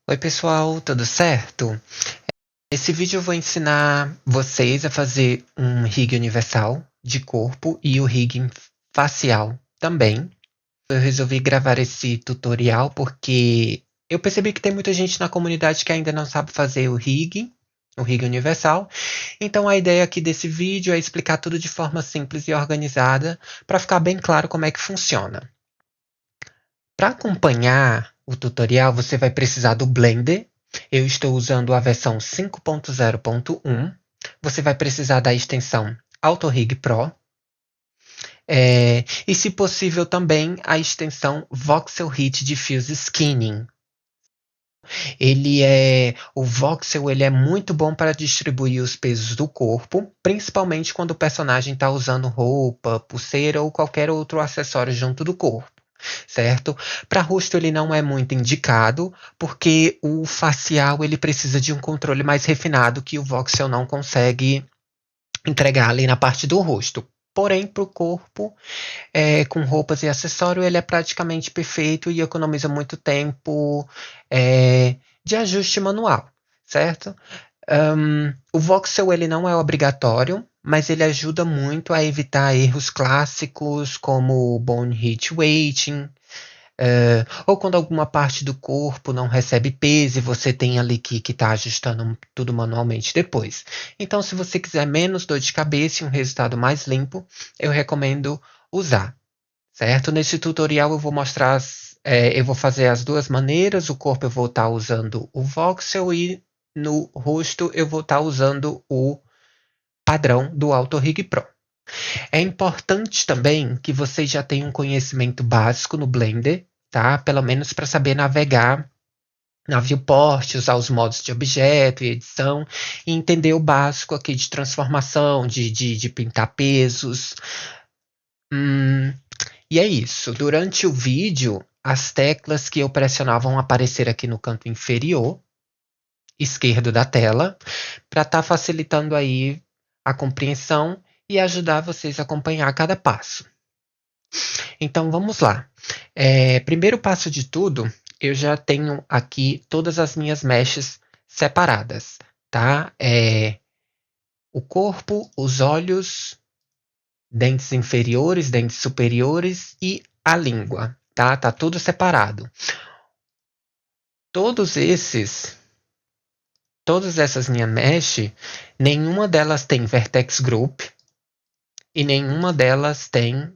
Oi pessoal, tudo certo? Nesse vídeo eu vou ensinar vocês a fazer um rig universal de corpo e o rig facial também. Eu resolvi gravar esse tutorial porque eu percebi que tem muita gente na comunidade que ainda não sabe fazer o rig universal. Então a ideia aqui desse vídeo é explicar tudo de forma simples e organizada para ficar bem claro como é que funciona. Para acompanhar o tutorial, você vai precisar do Blender. Eu estou usando a versão 5.0.1. Você vai precisar da extensão AutoRig Pro. E, se possível, também a extensão Voxel Hit Diffuse Skinning. O voxel ele é muito bom para distribuir os pesos do corpo, principalmente quando o personagem está usando roupa, pulseira ou qualquer outro acessório junto do corpo, certo? Para rosto ele não é muito indicado, porque o facial ele precisa de um controle mais refinado que o voxel não consegue entregar ali na parte do rosto. Porém, para o corpo, com roupas e acessório, ele é praticamente perfeito e economiza muito tempo de ajuste manual, certo? O voxel ele não é obrigatório, mas ele ajuda muito a evitar erros clássicos como bone hit weighting, ou quando alguma parte do corpo não recebe peso e você tem ali que tá ajustando tudo manualmente depois. Então, se você quiser menos dor de cabeça e um resultado mais limpo, eu recomendo usar, certo? Nesse tutorial eu vou mostrar, eu vou fazer as duas maneiras. O corpo eu vou estar usando o voxel e no rosto eu vou estar usando o padrão do AutoRig Pro. É importante também que vocês já tenham um conhecimento básico no Blender, tá? Pelo menos para saber navegar na viewport, usar os modos de objeto e edição, e entender o básico aqui de transformação, de pintar pesos. E é isso. Durante o vídeo, as teclas que eu pressionar vão aparecer aqui no canto inferior esquerdo da tela, para estar facilitando aí a compreensão e ajudar vocês a acompanhar cada passo. Então vamos lá. Primeiro passo de tudo, eu já tenho aqui todas as minhas meshes separadas, tá? O corpo, os olhos, dentes inferiores, dentes superiores e a língua, tá? Tá tudo separado. Todas essas minhas mesh, nenhuma delas tem vertex group e nenhuma delas tem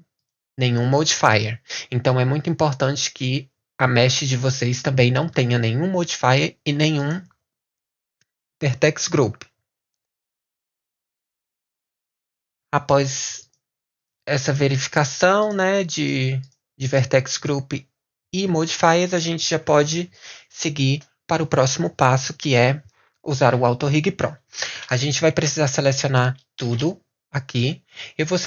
nenhum modifier. Então é muito importante que a mesh de vocês também não tenha nenhum modifier e nenhum vertex group. Após essa verificação, né, de vertex group e modifiers, a gente já pode seguir para o próximo passo, que é usar o AutoRig Pro. A gente vai precisar selecionar tudo aqui. Eu vou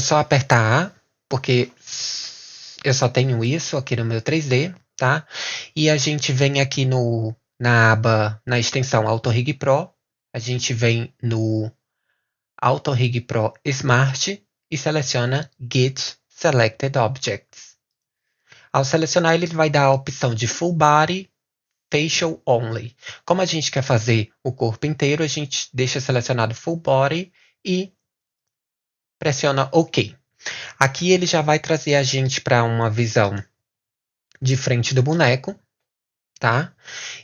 só apertar A, porque eu só tenho isso aqui no meu 3D, tá? E a gente vem aqui na extensão AutoRig Pro, a gente vem no AutoRig Pro Smart e seleciona Get Selected Objects. Ao selecionar, ele vai dar a opção de Full Body, Facial Only. Como a gente quer fazer o corpo inteiro, a gente deixa selecionado Full Body e pressiona OK. Aqui ele já vai trazer a gente para uma visão de frente do boneco, tá?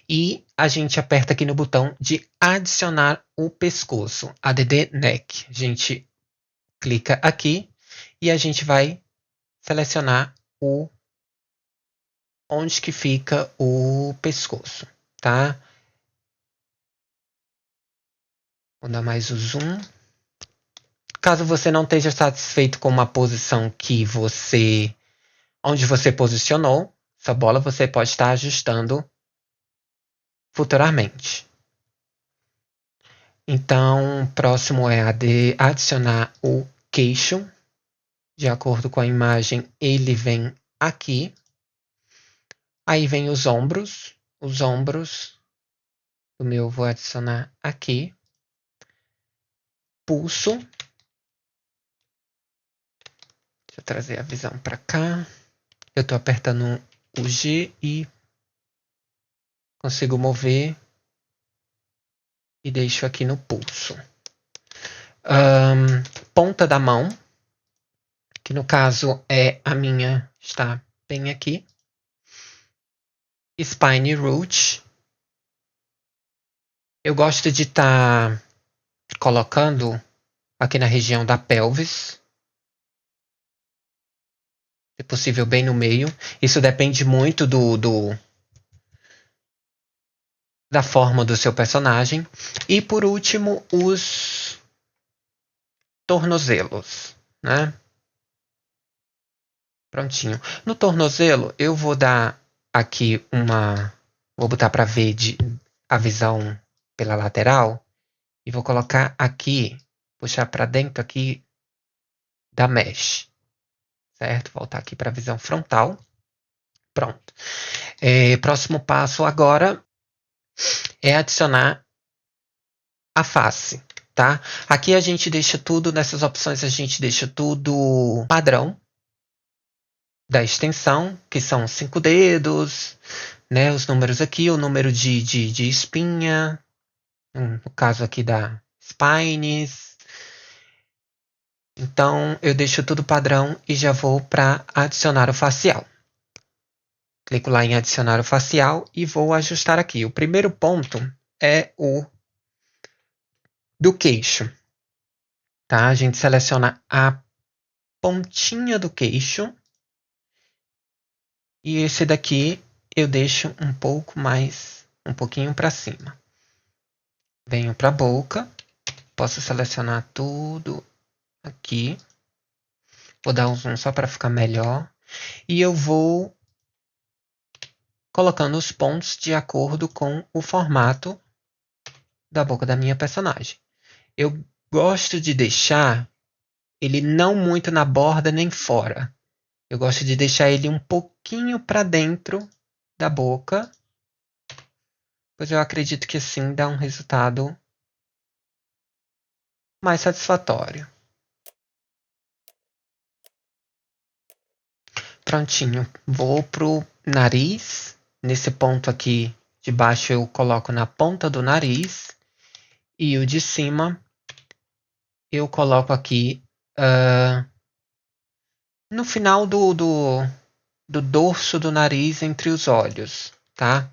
E a gente aperta aqui no botão de adicionar o pescoço, add neck. A gente clica aqui e a gente vai selecionar onde que fica o pescoço, tá? Vou dar mais o zoom. Caso você não esteja satisfeito com uma posição onde você posicionou essa bola, você pode estar ajustando futuramente. Então, próximo é adicionar o queixo. De acordo com a imagem, ele vem aqui. Aí vem os ombros. Os ombros do meu vou adicionar aqui. Pulso. Deixa eu trazer a visão para cá. Eu estou apertando o G e consigo mover e deixo aqui no pulso. Ponta da mão, que no caso é a minha, está bem aqui. Spine root. Eu gosto de estar colocando aqui na região da pelvis. Se possível, bem no meio. Isso depende muito da forma do seu personagem. E por último, os tornozelos, né? Prontinho. No tornozelo, eu vou dar aqui vou botar para ver a visão pela lateral. E vou colocar aqui, puxar para dentro aqui da mesh. Certo? Voltar aqui para a visão frontal. Pronto. Próximo passo agora é adicionar a face, tá? Aqui a gente deixa tudo, nessas opções a gente deixa tudo padrão da extensão, que são 5 dedos, né? Os números aqui, o número de espinha, no caso aqui da spines. Então eu deixo tudo padrão e já vou para adicionar o facial. Clico lá em adicionar o facial e vou ajustar aqui. O primeiro ponto é o do queixo. Tá? A gente seleciona a pontinha do queixo. E esse daqui eu deixo um pouquinho para cima. Venho para a boca. Posso selecionar tudo aqui. Vou dar um zoom só para ficar melhor. E eu vou colocando os pontos de acordo com o formato da boca da minha personagem. Eu gosto de deixar ele não muito na borda nem fora. Eu gosto de deixar ele um pouquinho para dentro da boca, pois eu acredito que assim dá um resultado mais satisfatório. Prontinho. Vou pro nariz. Nesse ponto aqui de baixo eu coloco na ponta do nariz. E o de cima eu coloco aqui no final do dorso do nariz entre os olhos, tá?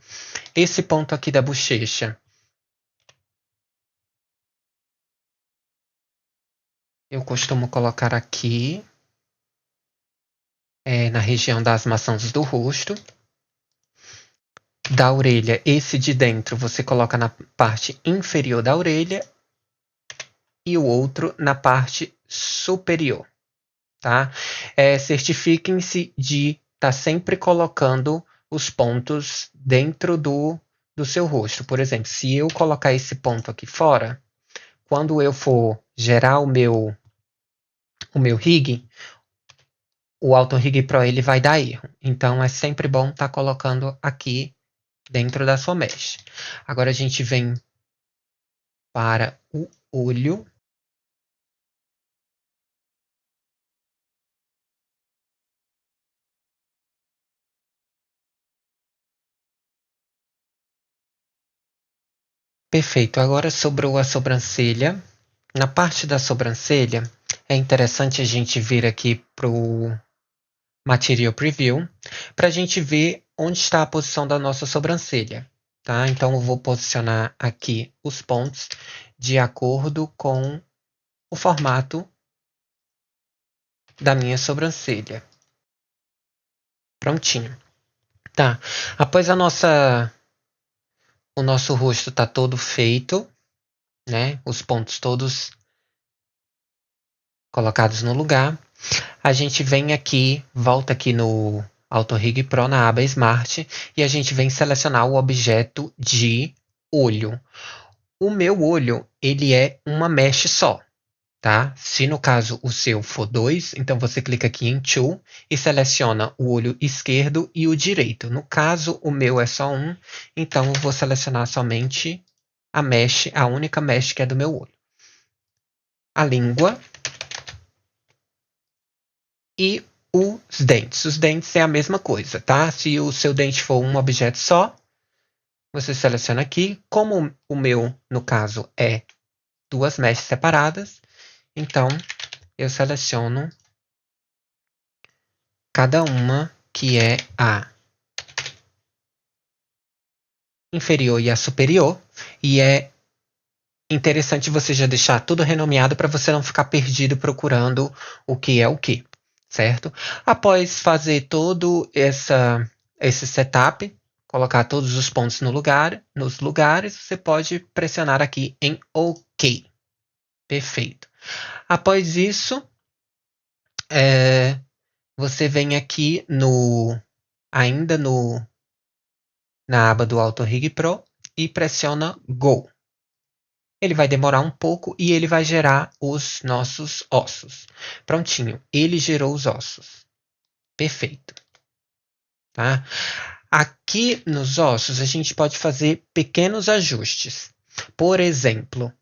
Esse ponto aqui da bochecha eu costumo colocar aqui na região das maçãs do rosto. Da orelha, esse de dentro você coloca na parte inferior da orelha e o outro na parte superior, tá? Certifiquem-se de estar sempre colocando os pontos dentro do seu rosto. Por exemplo, se eu colocar esse ponto aqui fora, quando eu for gerar o meu rig, o Auto Rig Pro ele vai dar erro. Então é sempre bom estar colocando aqui dentro da sua mesh. Agora a gente vem para o olho. Perfeito. Agora sobrou a sobrancelha. Na parte da sobrancelha, é interessante a gente vir aqui para o Material Preview para a gente ver onde está a posição da nossa sobrancelha. Tá? Então, eu vou posicionar aqui os pontos de acordo com o formato da minha sobrancelha. Prontinho. Tá. Após o nosso rosto está todo feito, né? Os pontos todos colocados no lugar. A gente vem aqui, volta aqui no Auto Rig Pro na aba Smart e a gente vem selecionar o objeto de olho. O meu olho, ele é uma mesh só, tá? Se no caso o seu for 2, então você clica aqui em Tool e seleciona o olho esquerdo e o direito. No caso, o meu é só um, então eu vou selecionar somente a única mesh que é do meu olho. A língua e os dentes. Os dentes é a mesma coisa, tá? Se o seu dente for um objeto só, você seleciona aqui. Como o meu, no caso, é duas mechas separadas, então eu seleciono cada uma, que é a inferior e a superior, e é interessante você já deixar tudo renomeado para você não ficar perdido procurando o que é o que, certo? Após fazer todo esse setup, colocar todos os pontos nos lugares, você pode pressionar aqui em OK. Perfeito. Após isso, você vem aqui ainda na aba do AutoRig Pro e pressiona Go. Ele vai demorar um pouco e ele vai gerar os nossos ossos. Prontinho, ele gerou os ossos. Perfeito. Tá? Aqui nos ossos a gente pode fazer pequenos ajustes. Por exemplo,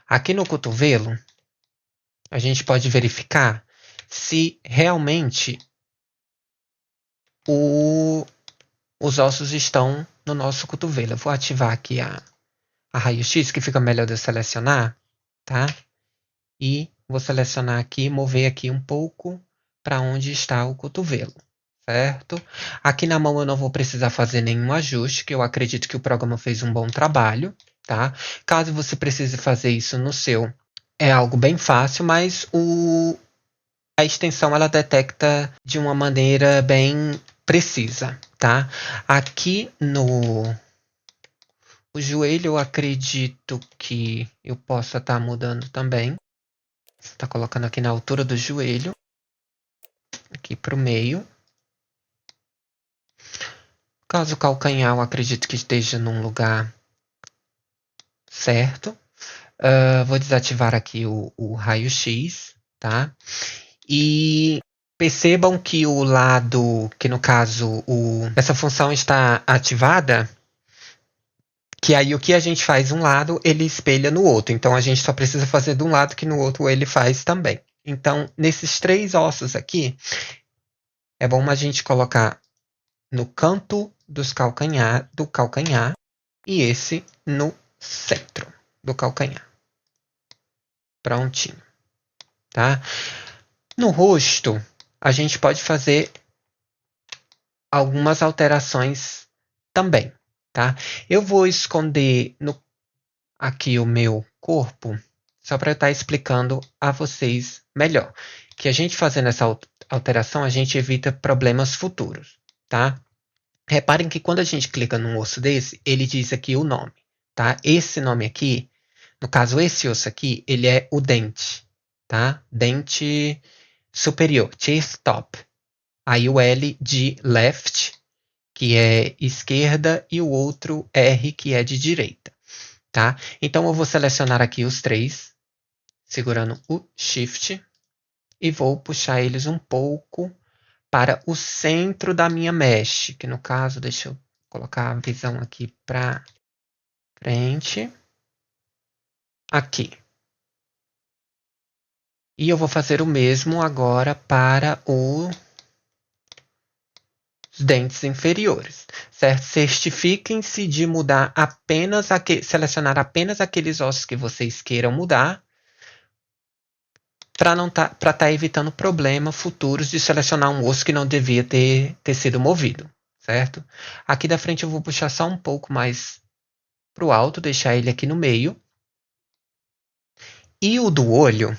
aqui no cotovelo, a gente pode verificar se realmente os ossos estão no nosso cotovelo. Eu vou ativar aqui a raio-x, que fica melhor de eu selecionar, tá? E vou selecionar aqui, mover aqui um pouco para onde está o cotovelo, certo? Aqui na mão eu não vou precisar fazer nenhum ajuste, que eu acredito que o programa fez um bom trabalho, tá? Caso você precise fazer isso no seu, é algo bem fácil, mas a extensão ela detecta de uma maneira bem precisa, tá? Aqui no o joelho eu acredito que eu possa estar mudando também. Está colocando aqui na altura do joelho, aqui para o meio. Caso o calcanhar, eu acredito que esteja num lugar certo. Vou desativar aqui o raio-x, tá? E percebam que o lado, que no caso essa função está ativada, que aí o que a gente faz um lado, ele espelha no outro. Então a gente só precisa fazer de um lado que no outro ele faz também. Então, nesses três ossos aqui, é bom a gente colocar no canto do calcanhar e esse no centro do calcanhar. Prontinho, tá? No rosto, a gente pode fazer algumas alterações também, tá? Eu vou esconder aqui o meu corpo, só para eu estar explicando a vocês melhor. Que a gente fazendo essa alteração, a gente evita problemas futuros, tá? Reparem que quando a gente clica num osso desse, ele diz aqui o nome, tá? Esse nome aqui, no caso esse osso aqui, ele é o dente, tá? Dente superior, teeth top. Aí o L de left, que é esquerda, e o outro R, que é de direita, tá? Então eu vou selecionar aqui os três, segurando o Shift, e vou puxar eles um pouco para o centro da minha mesh, que no caso, deixa eu colocar a visão aqui para frente, aqui. E eu vou fazer o mesmo agora para os dentes inferiores, certo? Certifiquem-se de mudar selecionar apenas aqueles ossos que vocês queiram mudar, para estar evitando problemas futuros de selecionar um osso que não devia ter sido movido, certo? Aqui da frente eu vou puxar só um pouco mais para o alto, deixar ele aqui no meio. E o do olho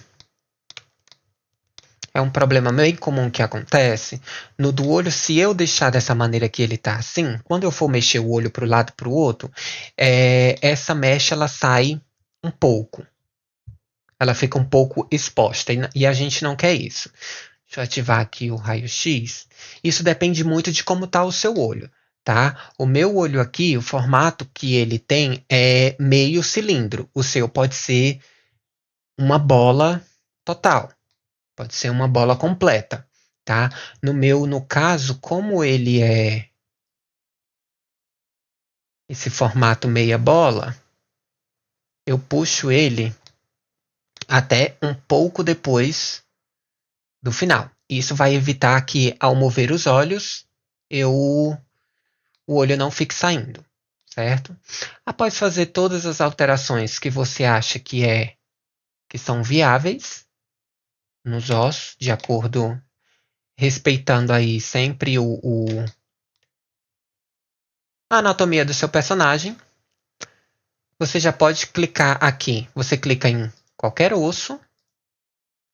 é um problema bem comum que acontece. No do olho, se eu deixar dessa maneira que ele tá assim, quando eu for mexer o olho para o lado para o outro, essa mecha ela sai um pouco. Ela fica um pouco exposta e a gente não quer isso. Deixa eu ativar aqui o raio-x. Isso depende muito de como está o seu olho, tá? O meu olho aqui, o formato que ele tem é meio cilindro. O seu pode ser uma bola total. Pode ser uma bola completa, tá? No caso, como ele é esse formato meia bola, eu puxo ele até um pouco depois do final. Isso vai evitar que, ao mover os olhos, o olho não fique saindo, certo? Após fazer todas as alterações que você acha que são viáveis nos ossos, de acordo, respeitando aí sempre a anatomia do seu personagem, você já pode clicar aqui. Você clica em qualquer osso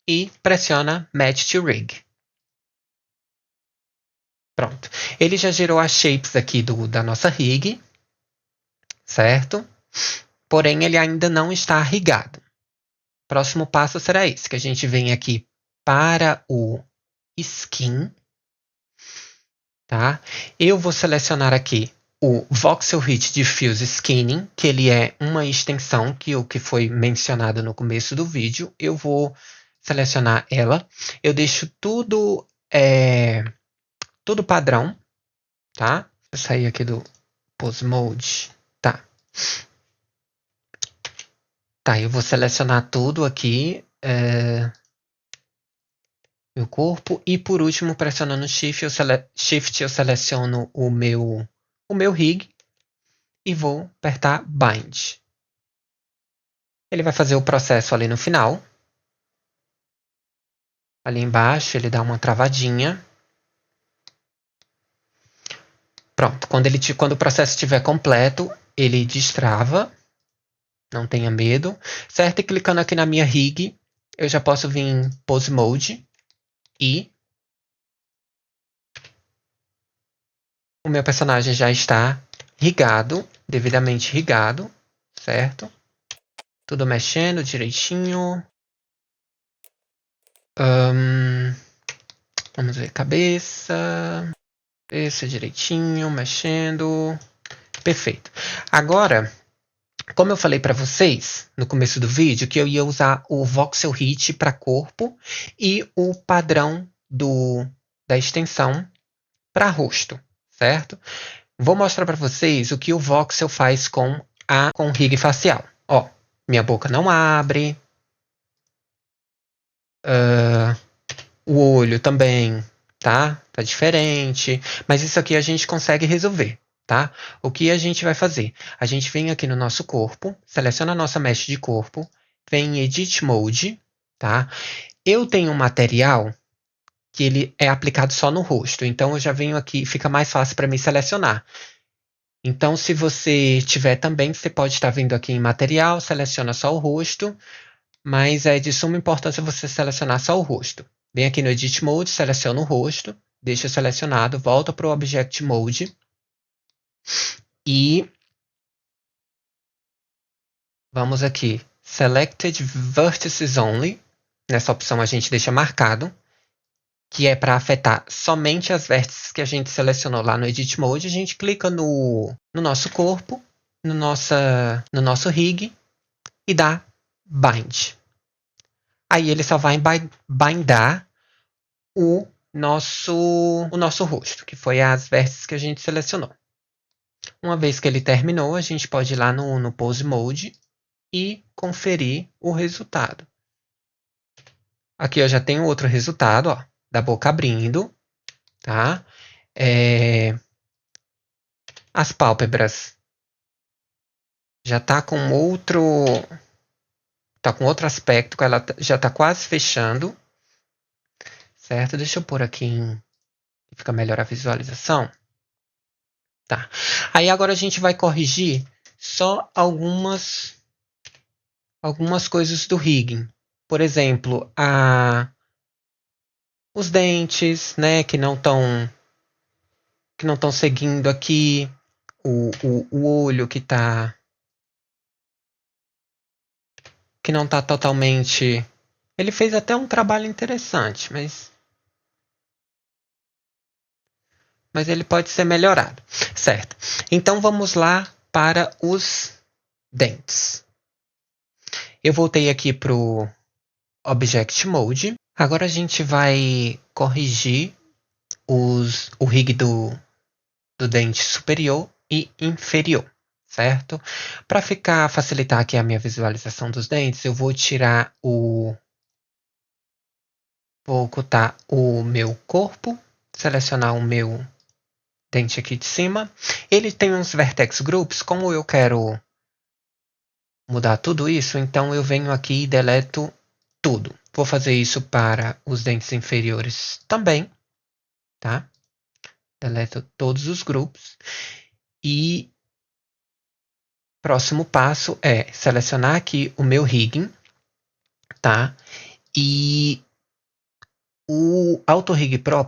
e pressiona Match to Rig. Pronto. Ele já gerou as shapes aqui da nossa rig, certo? Porém, ele ainda não está rigado. Próximo passo será esse, que a gente vem aqui para o Skin, tá? Eu vou selecionar aqui o Voxel Hit Diffuse Skinning, que ele é uma extensão que foi mencionada no começo do vídeo. Eu vou selecionar ela. Eu deixo tudo padrão, tá? Eu sair aqui do Pose Mode, tá? Tá, eu vou selecionar tudo aqui, meu corpo, e por último, pressionando Shift, eu seleciono o meu rig e vou apertar Bind. Ele vai fazer o processo ali no final. Ali embaixo, ele dá uma travadinha. Pronto, quando o processo estiver completo, ele destrava. Não tenha medo. Certo? E clicando aqui na minha rig, eu já posso vir em Pose Mode e o meu personagem já está rigado, devidamente rigado, certo? Tudo mexendo direitinho. Vamos ver, cabeça direitinho, mexendo. Perfeito. Agora, como eu falei para vocês no começo do vídeo, que eu ia usar o Voxel Hit para corpo e o padrão da extensão para rosto, certo? Vou mostrar para vocês o que o Voxel faz com o rig facial. Ó, minha boca não abre. O olho também, tá? Tá diferente. Mas isso aqui a gente consegue resolver, tá? O que a gente vai fazer? A gente vem aqui no nosso corpo, seleciona a nossa mesh de corpo, vem em Edit Mode, tá? Eu tenho um material que ele é aplicado só no rosto, então eu já venho aqui, fica mais fácil para mim selecionar. Então, se você tiver também, você pode estar vindo aqui em material, seleciona só o rosto, mas é de suma importância você selecionar só o rosto. Vem aqui no Edit Mode, seleciona o rosto, deixa selecionado, volta para o Object Mode e vamos aqui, Selected Vertices Only. Nessa opção a gente deixa marcado, que é para afetar somente as vértices que a gente selecionou lá no Edit Mode. A gente clica no nosso corpo, no nosso rig e dá Bind. Aí ele só vai bindar o nosso rosto, que foi as vértices que a gente selecionou. Uma vez que ele terminou, a gente pode ir lá no Pose Mode e conferir o resultado. Aqui eu já tenho outro resultado, ó, da boca abrindo, tá? As pálpebras já tá com outro aspecto, ela já está quase fechando, certo? Deixa eu pôr aqui fica melhor a visualização. Tá. Aí agora a gente vai corrigir só algumas coisas do rigging. Por exemplo, os dentes, né, que não estão seguindo aqui, o olho que não está totalmente. Ele fez até um trabalho interessante, mas ele pode ser melhorado, certo? Então vamos lá para os dentes. Eu voltei aqui para o Object Mode. Agora a gente vai corrigir o rig do dente superior e inferior, certo? Para facilitar aqui a minha visualização dos dentes, eu vou tirar o Vou ocultar o meu corpo, selecionar o meu dente aqui de cima. Ele tem uns vertex groups, como eu quero mudar tudo isso, então eu venho aqui e deleto tudo. Vou fazer isso para os dentes inferiores também, tá? Deleto todos os grupos. E próximo passo é selecionar aqui o meu rigging, tá? E o Auto Rig Pro,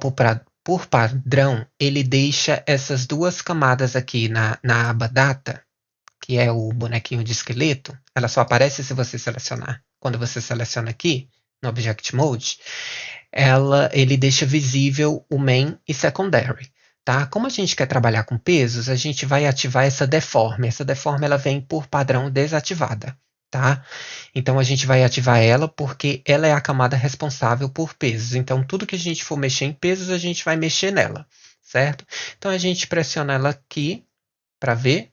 por padrão, ele deixa essas duas camadas aqui na aba Data, que é o bonequinho de esqueleto, ela só aparece se você selecionar. Quando você seleciona aqui, no Object Mode, ele deixa visível o Main e Secondary. Tá? Como a gente quer trabalhar com pesos, a gente vai ativar essa Deform. Essa Deform ela vem por padrão desativada. Tá? Então a gente vai ativar ela porque ela é a camada responsável por pesos. Então tudo que a gente for mexer em pesos, a gente vai mexer nela, certo? Então a gente pressiona ela aqui para ver.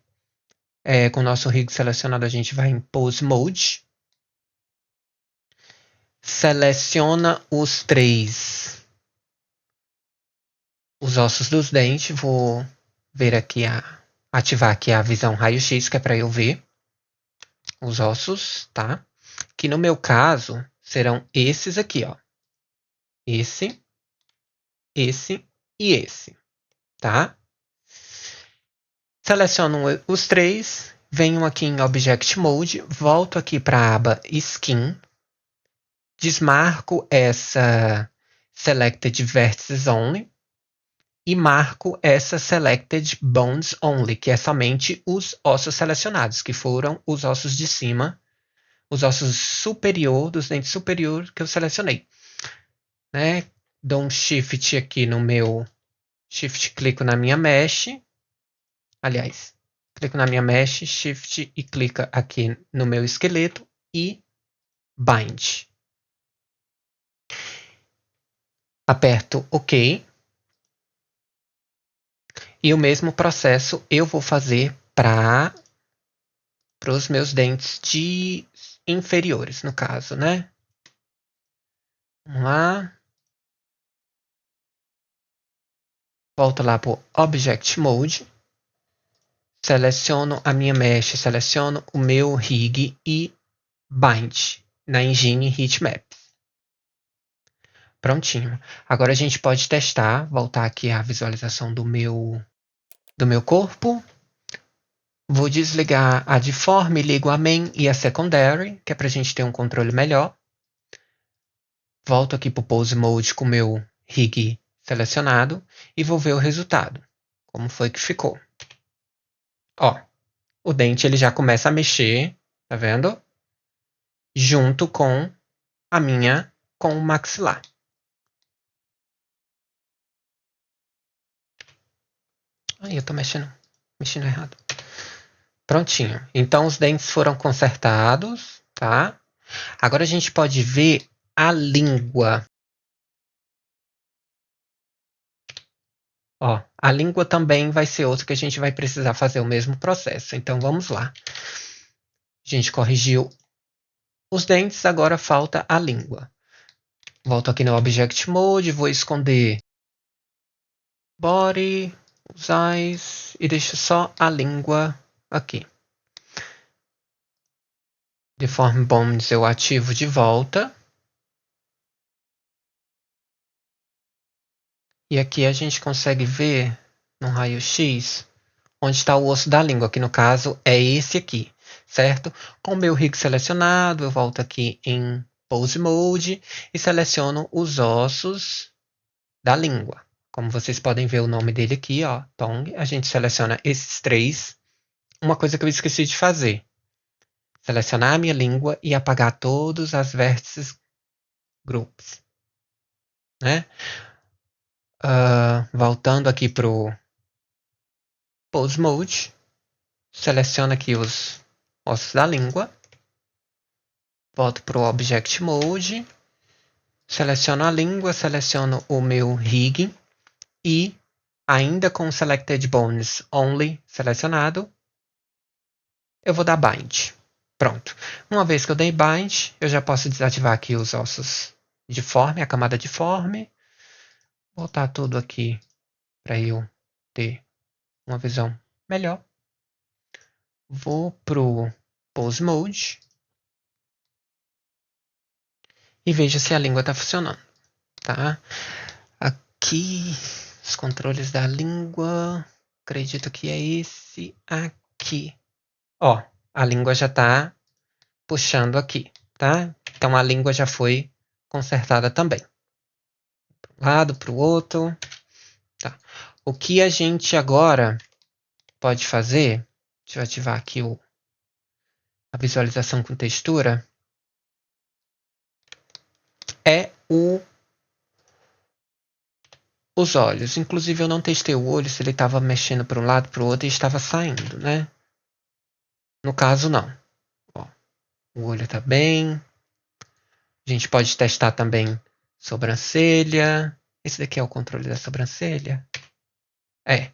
Com o nosso rig selecionado, a gente vai em Pose Mode. Seleciona os ossos dos dentes. Vou ver aqui ativar aqui a visão raio-x, que é para eu ver os ossos, tá? Que no meu caso serão esses aqui, ó. Esse e esse, tá? Seleciono os três, venho aqui em Object Mode, volto aqui para a aba Skin, desmarco essa Selected Vertices Only e marco essa Selected Bones Only, que é somente os ossos selecionados, que foram os ossos de cima, os ossos superior, dos dentes superior que eu selecionei. Né? Dou um Shift aqui no meu... Shift, clico na minha Mesh. Aliás, clico na minha Mesh, Shift e clica aqui no meu esqueleto e Bind. Aperto OK. E o mesmo processo eu vou fazer para os meus dentes inferiores, no caso, né? Vamos lá. Volto lá para o Object Mode. Seleciono a minha mesh, seleciono o meu rig e Bind na Engine Heatmap. Prontinho. Agora a gente pode testar, voltar aqui à visualização do meu corpo. Vou desligar a Deform, ligo a Main e a Secondary, que é para a gente ter um controle melhor. Volto aqui para o Pose Mode com o meu rig selecionado e vou ver o resultado. Como foi que ficou. Ó, o dente ele já começa a mexer, tá vendo? Junto com com o maxilar. Ai, eu tô mexendo errado. Prontinho. Então os dentes foram consertados, tá? Agora a gente pode ver a língua. Ó, a língua também vai ser outra que a gente vai precisar fazer o mesmo processo. Então vamos lá. A gente corrigiu os dentes, agora falta a língua. Volto aqui no Object Mode, vou esconder Body, os eyes e deixo só a língua aqui. Deform Bones eu ativo de volta. E aqui a gente consegue ver no raio-x onde está o osso da língua, que no caso é esse aqui, certo? Com o meu rig selecionado, eu volto aqui em Pose Mode e seleciono os ossos da língua. Como vocês podem ver o nome dele aqui, ó, Tongue. A gente seleciona esses três. Uma coisa que eu esqueci de fazer. Selecionar a minha língua e apagar todos as vértices groups. Né? Voltando aqui para o Pose Mode. Seleciono aqui os ossos da língua. Volto para o Object Mode. Seleciono a língua, seleciono o meu rig e, ainda com Selected Bones Only selecionado, eu vou dar Bind. Pronto. Uma vez que eu dei Bind, eu já posso desativar aqui os ossos deforme, a camada deforme. Botar tudo aqui para eu ter uma visão melhor. Vou pro Pose Mode e veja se a língua está funcionando, tá? Aqui, os controles da língua, acredito que é esse aqui. Ó, a língua já está puxando aqui, tá? Então a língua já foi consertada também. Para um lado, para o outro. Tá. O que a gente agora pode fazer, deixa eu ativar aqui a visualização com textura, é os olhos. Inclusive eu não testei o olho, se ele estava mexendo para um lado, para o outro e estava saindo, né? No caso, não. Ó, o olho está bem. A gente pode testar também sobrancelha. Esse daqui é o controle da sobrancelha? É.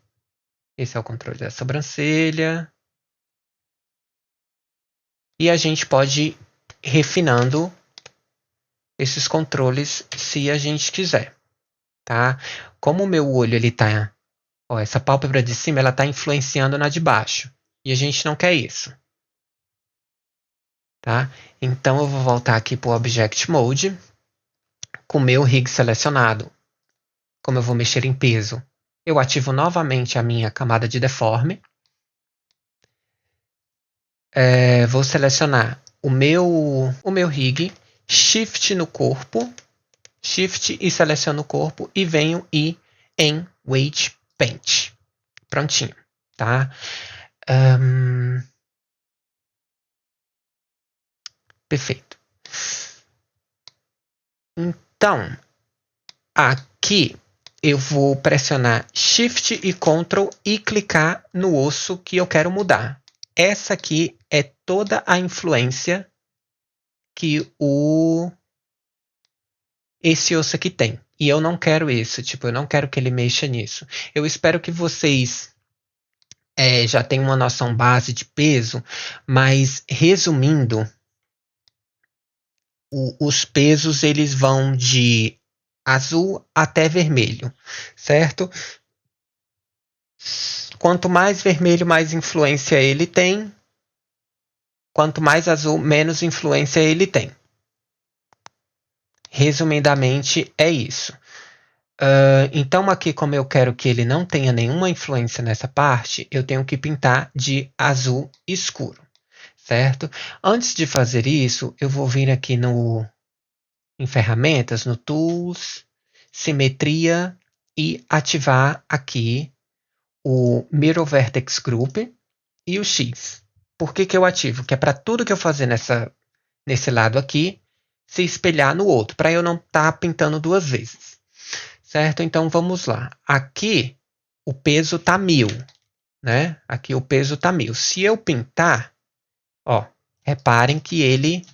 Esse é o controle da sobrancelha. E a gente pode ir refinando esses controles se a gente quiser, tá? Como o meu olho, ele tá... Ó, essa pálpebra de cima, ela tá influenciando na de baixo. E a gente não quer isso. Tá? Então, eu vou voltar aqui para o Object Mode, com o meu rig selecionado. Como eu vou mexer em peso, eu ativo novamente a minha camada de deforme. Vou selecionar o meu rig, Shift no corpo, Shift e seleciono o corpo e venho em Weight Paint. Prontinho, tá? Perfeito. Então, aqui eu vou pressionar Shift e Ctrl e clicar no osso que eu quero mudar. Essa aqui é toda a influência que esse osso aqui tem. E eu não quero isso, tipo, eu não quero que ele mexa nisso. Eu espero que vocês já tenham uma noção base de peso, mas resumindo, os pesos eles vão de azul até vermelho, certo? Quanto mais vermelho, mais influência ele tem. Quanto mais azul, menos influência ele tem. Resumidamente, é isso. Então, aqui, como eu quero que ele não tenha nenhuma influência nessa parte, eu tenho que pintar de azul escuro, certo? Antes de fazer isso, eu vou vir aqui em ferramentas, no Tools, Simetria e ativar aqui o Mirror Vertex Group e o X. Por que eu ativo? Que é para tudo que eu fazer nesse lado aqui se espelhar no outro, para eu não estar pintando duas vezes. Certo? Então vamos lá. Aqui o peso tá 1000, né? Aqui o peso tá 1000. Se eu pintar, ó, reparem que ele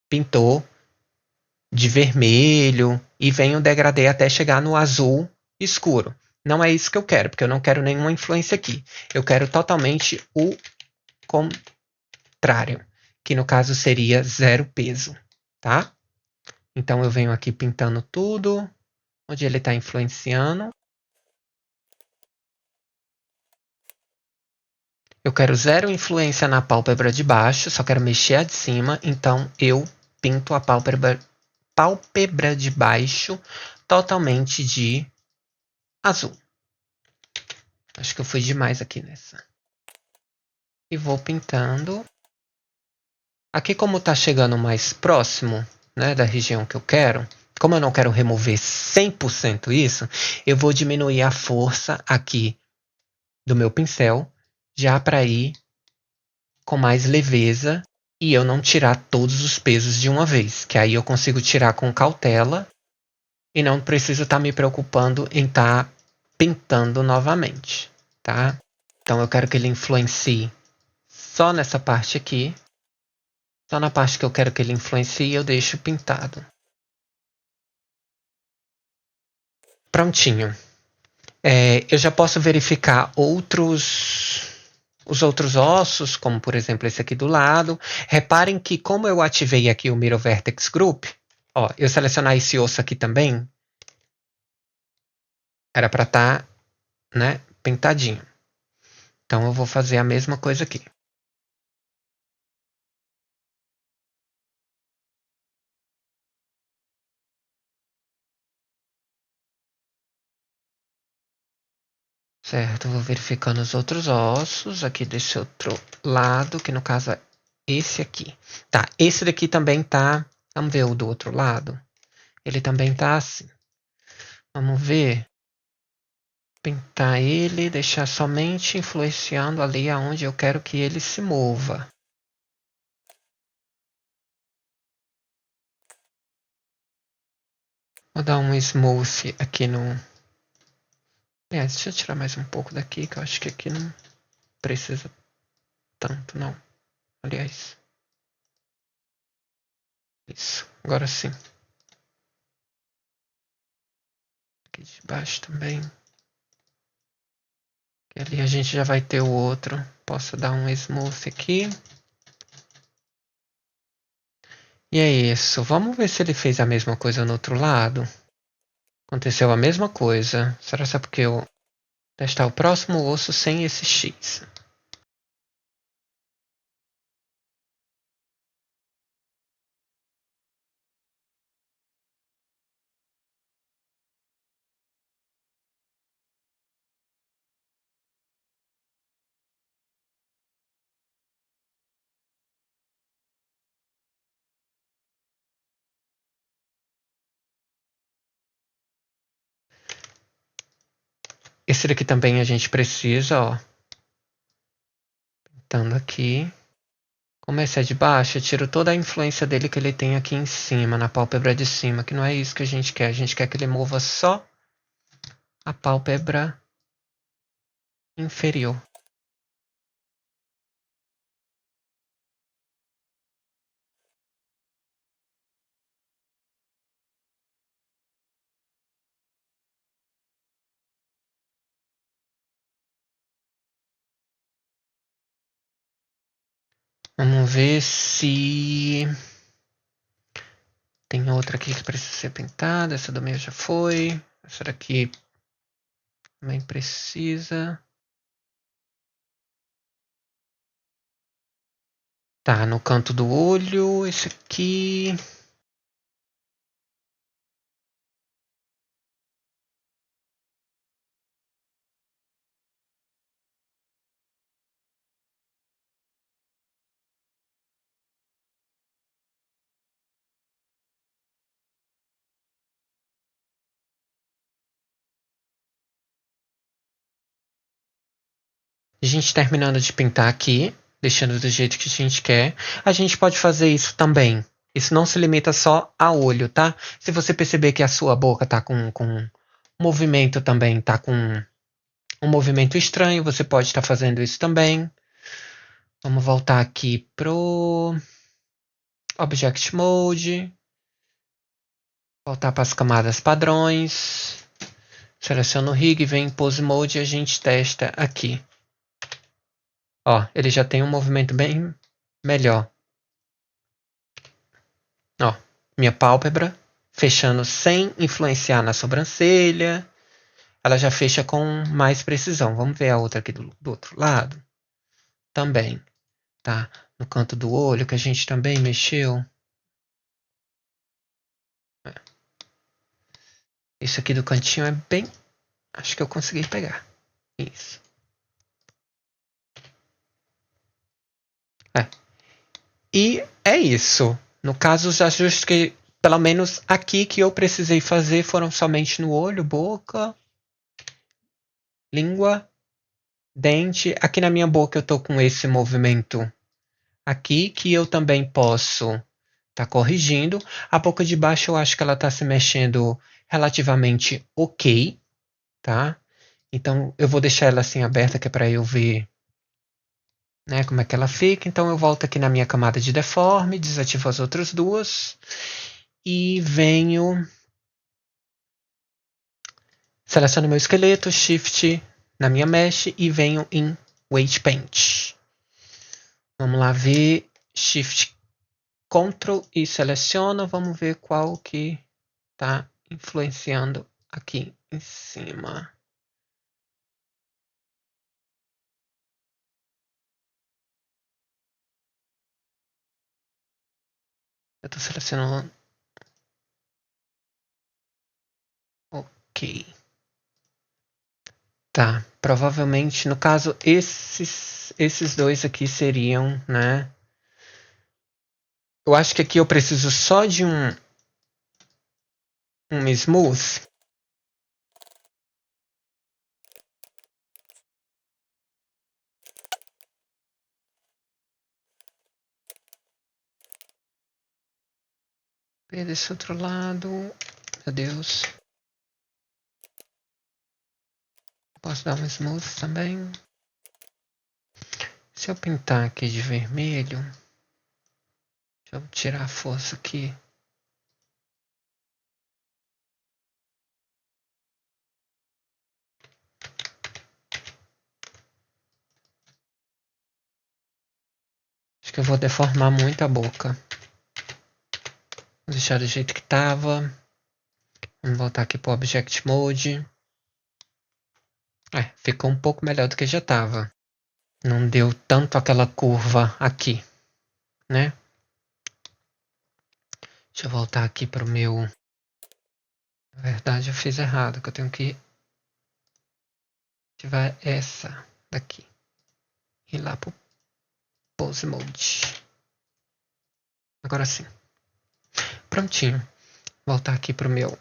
pintou de vermelho e vem o degradê até chegar no azul escuro. Não é isso que eu quero, porque eu não quero nenhuma influência aqui. Eu quero totalmente o contrário, que no caso seria 0 peso, tá? Então eu venho aqui pintando tudo, onde ele está influenciando. Eu quero 0 influência na pálpebra de baixo, só quero mexer a de cima, então eu pinto a pálpebra de baixo totalmente de azul. Acho que eu fui demais aqui nessa. E vou pintando. Aqui, como está chegando mais próximo, né, da região que eu quero, como eu não quero remover 100% isso, eu vou diminuir a força aqui do meu pincel, já para ir com mais leveza e eu não tirar todos os pesos de uma vez, que aí eu consigo tirar com cautela e não preciso estar me preocupando em estar pintando novamente, tá? Então eu quero que ele influencie só nessa parte aqui. Só na parte que eu quero que ele influencie, eu deixo pintado. Prontinho. Eu já posso verificar os outros ossos, como por exemplo esse aqui do lado. Reparem que como eu ativei aqui o Mirror Vertex Group, Ó, eu selecionar esse osso aqui também, era pra tá, né, pintadinho. Então eu vou fazer a mesma coisa aqui. Certo, vou verificando os outros ossos aqui desse outro lado, que no caso é esse aqui. Tá, esse daqui também tá... Vamos ver o do outro lado? Ele também tá assim. Vamos ver. Pintar ele, deixar somente influenciando ali aonde eu quero que ele se mova. Vou dar um smooth aqui no... deixa eu tirar mais um pouco daqui, que eu acho que aqui não precisa tanto, não. Aliás. Isso, agora sim. Aqui de baixo também. E ali a gente já vai ter o outro. Posso dar um smooth aqui. E é isso. Vamos ver se ele fez a mesma coisa no outro lado. Aconteceu a mesma coisa. Será só porque eu testar o próximo osso sem esse X? Esse daqui também a gente precisa, ó. Pintando aqui. Como esse é de baixo, eu tiro toda a influência dele que ele tem aqui em cima, na pálpebra de cima, que não é isso que a gente quer. A gente quer que ele mova só a pálpebra inferior. Vamos ver se tem outra aqui que precisa ser pintada. Essa do meio já foi. Essa daqui também precisa. Tá, no canto do olho, esse aqui. A gente terminando de pintar aqui, deixando do jeito que a gente quer, a gente pode fazer isso também. Isso não se limita só a olho, tá? Se você perceber que a sua boca tá com movimento também, tá com um movimento estranho, você pode estar fazendo isso também. Vamos voltar aqui pro Object Mode. Voltar para as camadas padrões. Seleciono o Rig, vem em Pose Mode e a gente testa aqui. Ó, ele já tem um movimento bem melhor. Ó, minha pálpebra fechando sem influenciar na sobrancelha. Ela já fecha com mais precisão. Vamos ver a outra aqui do outro lado. Também, tá? No canto do olho que a gente também mexeu. Isso aqui do cantinho é bem... Acho que eu consegui pegar. Isso. E é isso. No caso, os ajustes que, pelo menos aqui, que eu precisei fazer foram somente no olho, boca, língua, dente. Aqui na minha boca eu tô com esse movimento aqui, que eu também posso tá corrigindo. A boca de baixo eu acho que ela tá se mexendo relativamente ok, tá? Então eu vou deixar ela assim aberta, que é para eu ver, né, como é que ela fica. Então eu volto aqui na minha camada de deforme, desativo as outras duas e venho, seleciono meu esqueleto, Shift na minha mesh e venho em Weight Paint. Vamos lá ver, Shift Ctrl e seleciono, vamos ver qual que está influenciando aqui em cima. Eu estou selecionando. Ok. Tá, provavelmente, no caso, esses dois aqui seriam, né? Eu acho que aqui eu preciso só de um smooth. E desse outro lado, meu Deus. Posso dar um smooth também. Se eu pintar aqui de vermelho, deixa eu tirar a força aqui. Acho que eu vou deformar muito a boca. Vou deixar do jeito que estava. Vamos voltar aqui para o Object Mode. Ficou um pouco melhor do que já estava. Não deu tanto aquela curva aqui, né? Deixa eu voltar aqui para o meu... Na verdade eu fiz errado, que eu tenho que ativar essa daqui. E lá para o Pose Mode. Agora sim. Prontinho. Voltar aqui para o meu...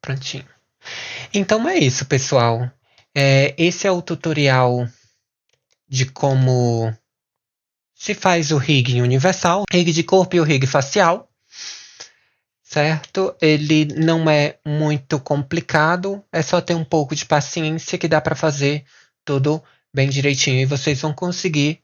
Prontinho. Então é isso, pessoal. Esse é o tutorial de como se faz o rig universal, rig de corpo e o rig facial, certo? Ele não é muito complicado, é só ter um pouco de paciência que dá para fazer tudo bem direitinho e vocês vão conseguir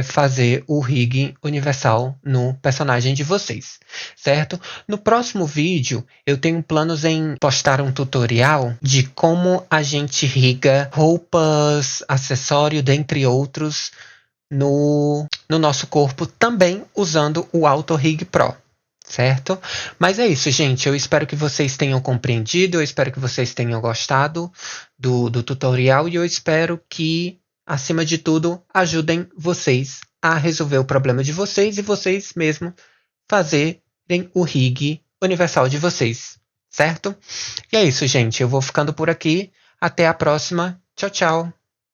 fazer o rig universal no personagem de vocês, certo? No próximo vídeo eu tenho planos em postar um tutorial de como a gente riga roupas, acessório, dentre outros, no nosso corpo, também usando o Auto Rig Pro, certo? Mas é isso, gente. Eu espero que vocês tenham compreendido, eu espero que vocês tenham gostado do tutorial e eu espero que, acima de tudo, ajudem vocês a resolver o problema de vocês e vocês mesmo fazerem o rig universal de vocês, certo? E é isso, gente. Eu vou ficando por aqui. Até a próxima. Tchau, tchau.